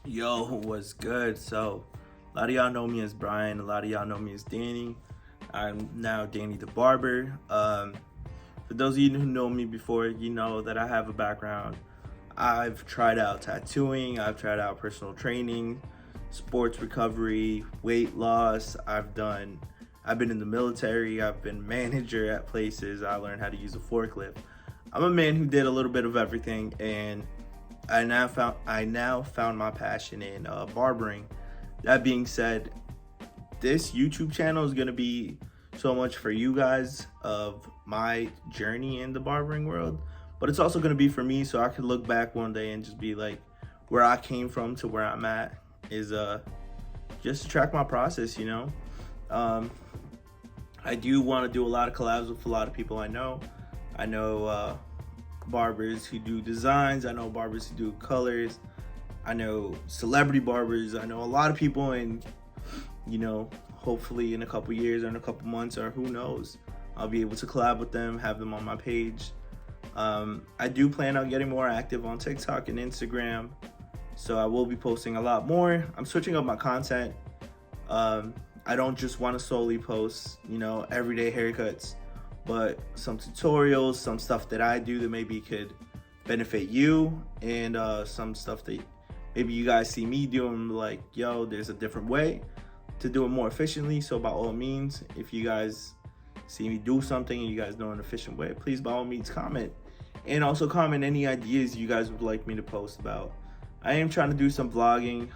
Yo, what's good? So, a lot of y'all know me as Brian. A lot of y'all know me as Danny. I'm now Danny the Barber. For those of you who know me before, you know that I have a background. I've tried out tattooing. I've tried out personal training, sports recovery, weight loss. I've been in the military. I've been manager at places. I learned how to use a forklift. I'm a man who did a little bit of everything, and I now found my passion in barbering. That being said, this YouTube channel is gonna be so much for you guys of my journey in the barbering world, but it's also gonna be for me, so I could look back one day and just be like, where I came from to where I'm at is just to track my process, you know. Um, I do want to do a lot of collabs with a lot of people I know. I know barbers who do designs. I know barbers who do colors. I know celebrity barbers. I know a lot of people, and hopefully in a couple years or in a couple months or who knows, I'll be able to collab with them, have them on my page. I do plan on getting more active on TikTok and Instagram, so I will be posting a lot more. I'm switching up my content. I don't just want to solely post, everyday haircuts, but some tutorials, some stuff that I do that maybe could benefit you, and some stuff that maybe you guys see me doing, like, yo, there's a different way to do it more efficiently. So by all means, if you guys see me do something and you guys know an efficient way, please by all means comment. And also comment any ideas you guys would like me to post about. I am trying to do some vlogging.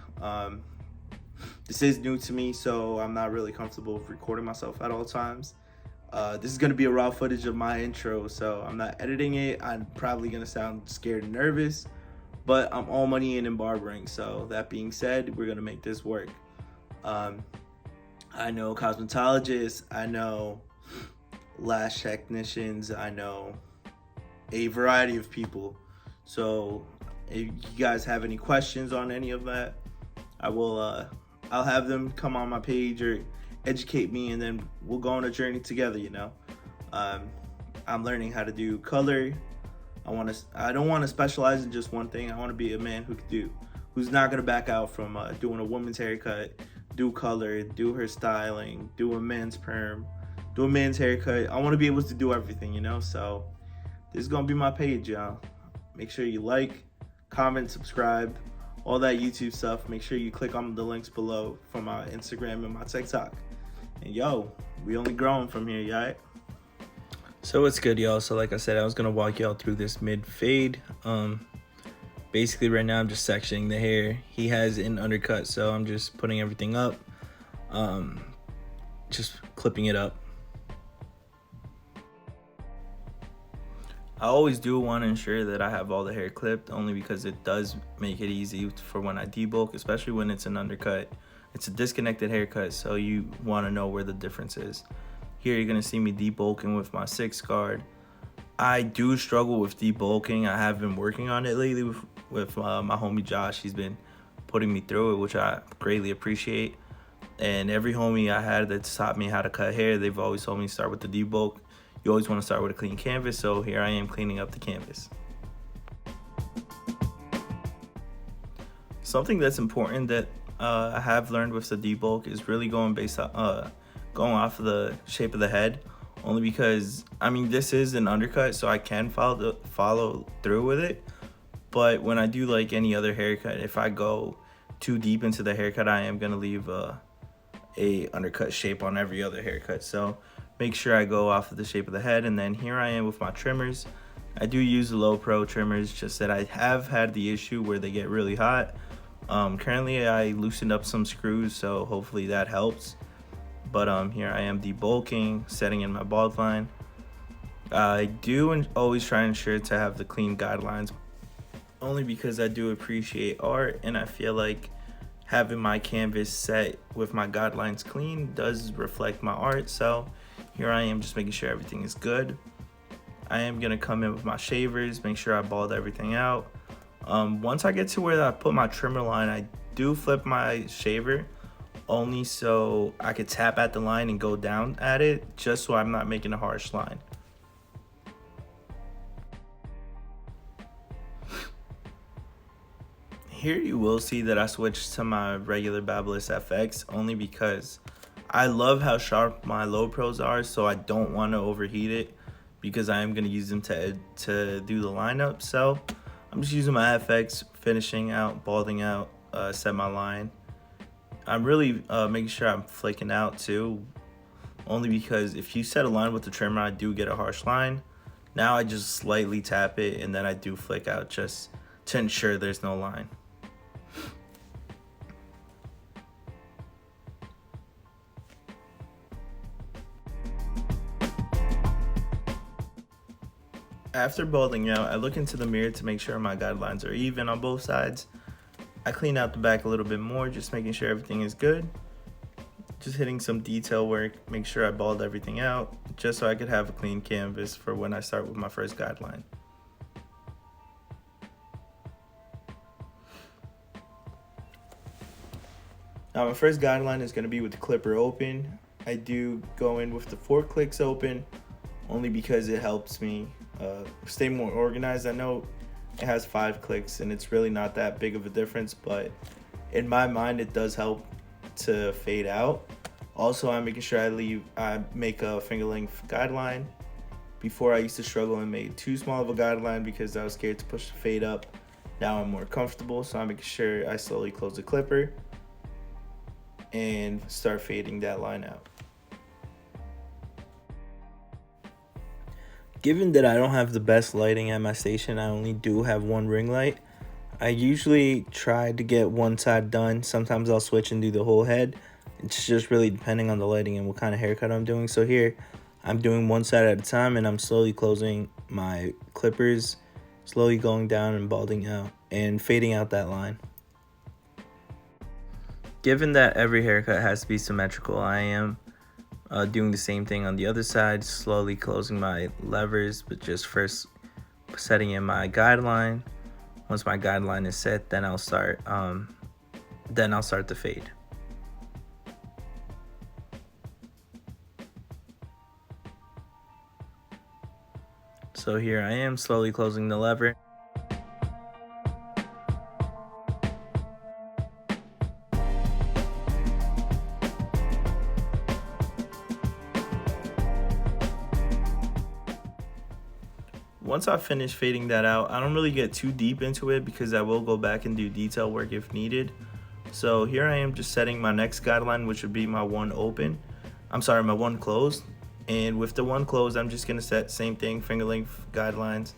This is new to me, so I'm not really comfortable with recording myself at all times. This is gonna be a raw footage of my intro, so I'm not editing it. I'm probably gonna sound scared and nervous, but I'm all money in barbering. So that being said, we're gonna make this work. I know cosmetologists, I know lash technicians, I know a variety of people. So if you guys have any questions on any of that, I'll have them come on my page or educate me, and then we'll go on a journey together. I'm learning how to do color. I don't want to specialize in just one thing. I want to be a man who's not gonna back out from doing a woman's haircut, do color, do her styling, do a men's perm, do a man's haircut. I want to be able to do everything, so this is gonna be my page, y'all. Make sure you like, comment, subscribe, all that YouTube stuff. Make sure you click on the links below for my Instagram and my TikTok. And yo, we only growing from here, y'all. So what's good, y'all? So like I said, I was gonna walk y'all through this mid fade. Basically right now I'm just sectioning the hair. He has an undercut, so I'm just putting everything up. Just clipping it up. I always do want to ensure that I have all the hair clipped, only because it does make it easy for when I debulk, especially when it's an undercut. It's a disconnected haircut, so you want to know where the difference is. Here you're going to see me debulking with my 6 guard. I do struggle with debulking. I have been working on it lately with my homie Josh. He's been putting me through it, which I greatly appreciate. And every homie I had that's taught me how to cut hair, they've always told me to start with the debulk. You always want to start with a clean canvas, so here I am cleaning up the canvas. Something that's important that I have learned with the debulk is really going off of the shape of the head, only because, this is an undercut, so I can follow through with it. But when I do like any other haircut, if I go too deep into the haircut, I am gonna leave a undercut shape on every other haircut. So make sure I go off of the shape of the head. And then here I am with my trimmers. I do use the low pro trimmers, just that I have had the issue where they get really hot. Currently I loosened up some screws, so hopefully that helps. But here I am debulking, setting in my bald line. I do always try and ensure to have the clean guidelines, only because I do appreciate art, and I feel like having my canvas set with my guidelines clean does reflect my art. So here I am just making sure everything is good. I am gonna come in with my shavers, make sure I bald everything out. Once I get to where I put my trimmer line, I do flip my shaver, only so I could tap at the line and go down at it, just so I'm not making a harsh line. Here you will see that I switched to my regular Babyliss FX only because I love how sharp my low pros are, so I don't want to overheat it because I am going to use them to do the lineup. So I'm just using my FX, finishing out, balding out, set my line. I'm really making sure I'm flaking out too, only because if you set a line with the trimmer, I do get a harsh line. Now I just slightly tap it and then I do flake out just to ensure there's no line. After balding out, I look into the mirror to make sure my guidelines are even on both sides. I clean out the back a little bit more, just making sure everything is good. Just hitting some detail work, make sure I bald everything out, just so I could have a clean canvas for when I start with my first guideline. Now my first guideline is going to be with the clipper open. I do go in with the 4 clicks open, only because it helps me stay more organized. I know it has 5 clicks and it's really not that big of a difference, but in my mind it does help to fade out. Also, I'm making sure I make a finger length guideline. Before I used to struggle and made too small of a guideline because I was scared to push the fade up. Now I'm more comfortable, so I'm making sure I slowly close the clipper and start fading that line out. Given that I don't have the best lighting at my station, I only do have one ring light. I usually try to get one side done. Sometimes I'll switch and do the whole head. It's just really depending on the lighting and what kind of haircut I'm doing. So here, I'm doing one side at a time and I'm slowly closing my clippers, slowly going down and balding out and fading out that line. Given that every haircut has to be symmetrical, I am doing the same thing on the other side, slowly closing my levers, but just first setting in my guideline. Once my guideline is set, then I'll start the fade. So here I am slowly closing the lever. Once I finish fading that out, I don't really get too deep into it because I will go back and do detail work if needed. So here I am just setting my next guideline, which would be my one closed. And with the one closed, I'm just gonna set same thing, finger length guidelines,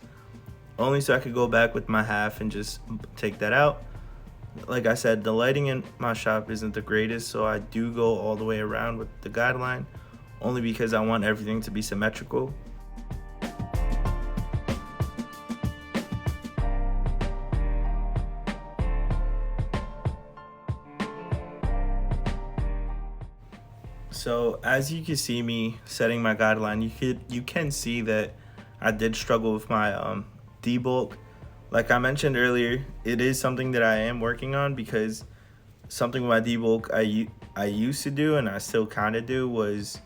only so I could go back with my half and just take that out. Like I said, the lighting in my shop isn't the greatest, so I do go all the way around with the guideline, only because I want everything to be symmetrical. So as you can see me setting my guideline, you can see that I did struggle with my debulk. Like I mentioned earlier, it is something that I am working on because something with my debulk I used to do and I still kind of do was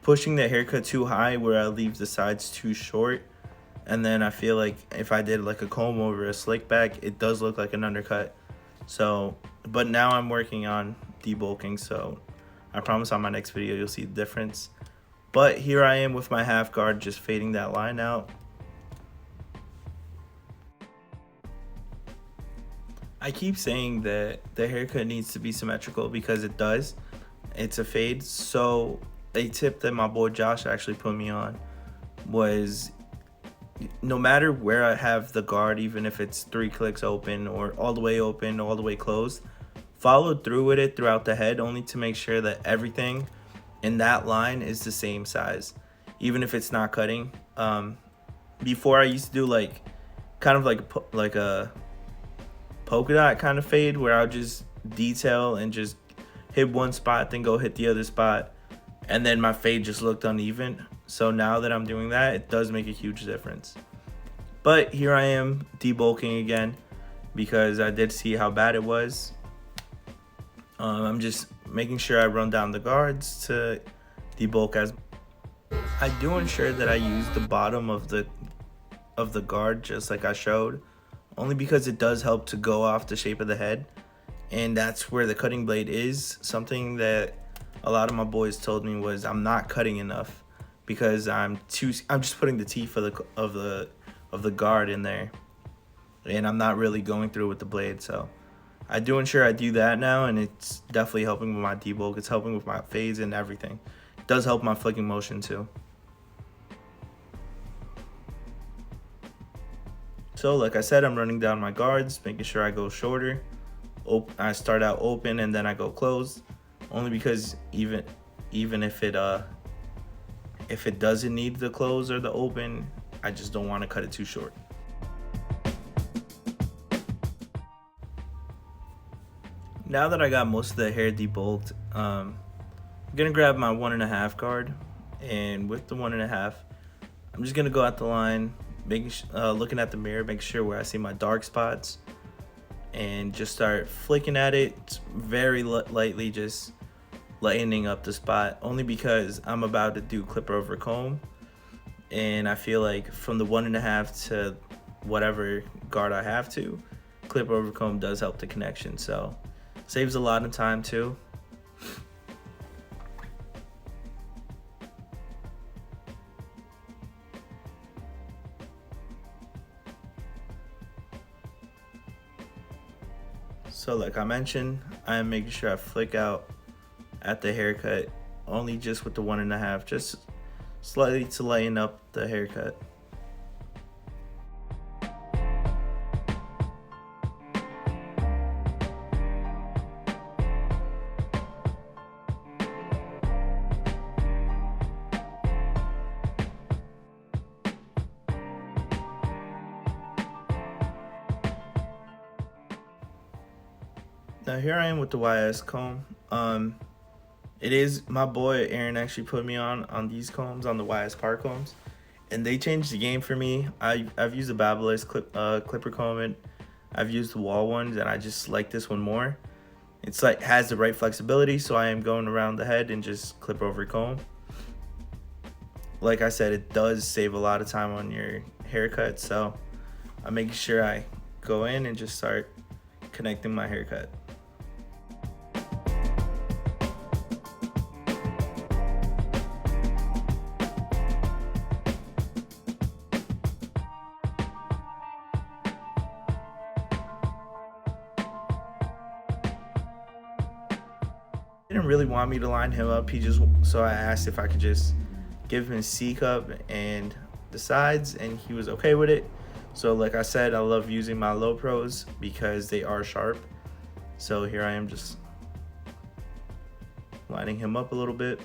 pushing the haircut too high where I leave the sides too short. And then I feel like if I did like a comb over a slick back, it does look like an undercut. So, but now I'm working on debulking, so I promise on my next video you'll see the difference. But here I am with my half guard just fading that line out. I keep saying that the haircut needs to be symmetrical because it does. It's a fade. So a tip that my boy Josh actually put me on was no matter where I have the guard, even if it's 3 clicks open or all the way closed, follow through with it throughout the head, only to make sure that everything in that line is the same size, even if it's not cutting. Before I used to do like kind of like a polka dot kind of fade where I'll just detail and just hit one spot, then go hit the other spot, and then my fade just looked uneven. So now that I'm doing that, it does make a huge difference. But here I am debulking again because I did see how bad it was. I'm just making sure I run down the guards to debulk as I do ensure that I use the bottom of the guard just like I showed, only because it does help to go off the shape of the head, and that's where the cutting blade is. Something that a lot of my boys told me was I'm not cutting enough because I'm just putting the teeth of the guard in there, and I'm not really going through with the blade. So I do ensure I do that now, and it's definitely helping with my debulk. It's helping with my fades and everything. It does help my flicking motion too. So like I said, I'm running down my guards, making sure I go shorter. I start out open and then I go closed, only because even if it doesn't need the close or the open, I just don't want to cut it too short. Now that I got most of the hair debulked, I'm gonna grab my 1.5 guard, and with the 1.5, I'm just gonna go out the line, looking at the mirror, making sure where I see my dark spots, and just start flicking at it very lightly, just lightening up the spot, only because I'm about to do clipper over comb, and I feel like from the 1.5 to whatever guard I have to, clipper over comb does help the connection, so saves a lot of time too. So like I mentioned, I am making sure I flick out at the haircut only just with the 1.5, just slightly to lighten up the haircut. Now here I am with the YS comb. It is my boy Aaron actually put me on these combs, on the YS car combs, and they changed the game for me. I've used the Babyliss clipper comb, and I've used the wall ones, and I just like this one more. It's like has the right flexibility, so I am going around the head and just clip over comb. Like I said, it does save a lot of time on your haircut, so I'm making sure I go in and just start connecting my haircut. Didn't really want me to line him up. So I asked if I could just give him his C cup and the sides, and he was okay with it. So like I said, I love using my low pros because they are sharp. So here I am just lining him up a little bit,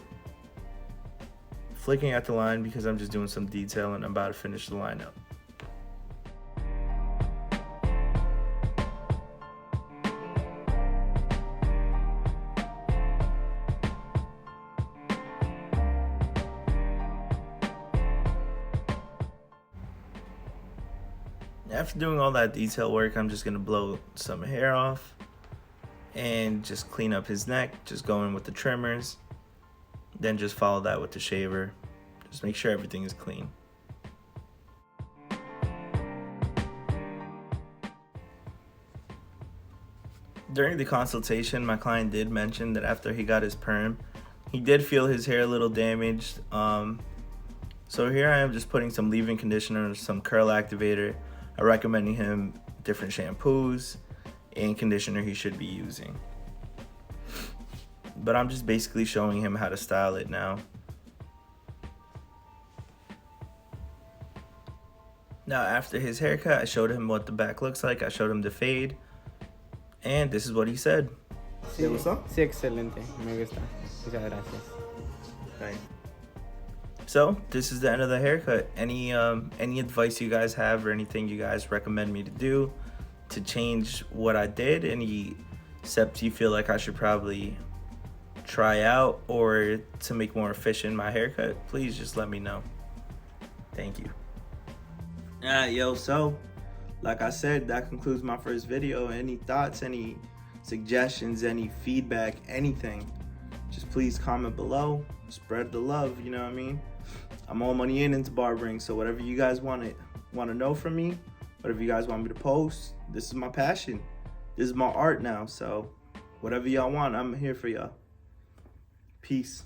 flicking at the line because I'm just doing some detail and I'm about to finish the line up. After doing all that detail work, I'm just gonna blow some hair off and just clean up his neck, just go in with the trimmers, then just follow that with the shaver. Just make sure everything is clean. During the consultation, my client did mention that after he got his perm, he did feel his hair a little damaged. So here I am just putting some leave-in conditioner, some curl activator. I'm recommending him different shampoos and conditioner he should be using. But I'm just basically showing him how to style it now. Now after his haircut, I showed him what the back looks like. I showed him the fade, and this is what he said. ¿Te gustó? Sí, excelente. Me gusta. Muchas gracias. Right. So this is the end of the haircut. Any advice you guys have or anything you guys recommend me to do to change what I did? Any steps you feel like I should probably try out or to make more efficient my haircut? Please just let me know. Thank you. Alright, yo, so like I said, that concludes my first video. Any thoughts, any suggestions, any feedback, anything, just please comment below. Spread the love, you know what I mean? I'm all money into barbering, so whatever you guys want to know from me, Whatever you guys want me to post, this is my passion. This is my art now. So whatever y'all want, I'm here for y'all. Peace.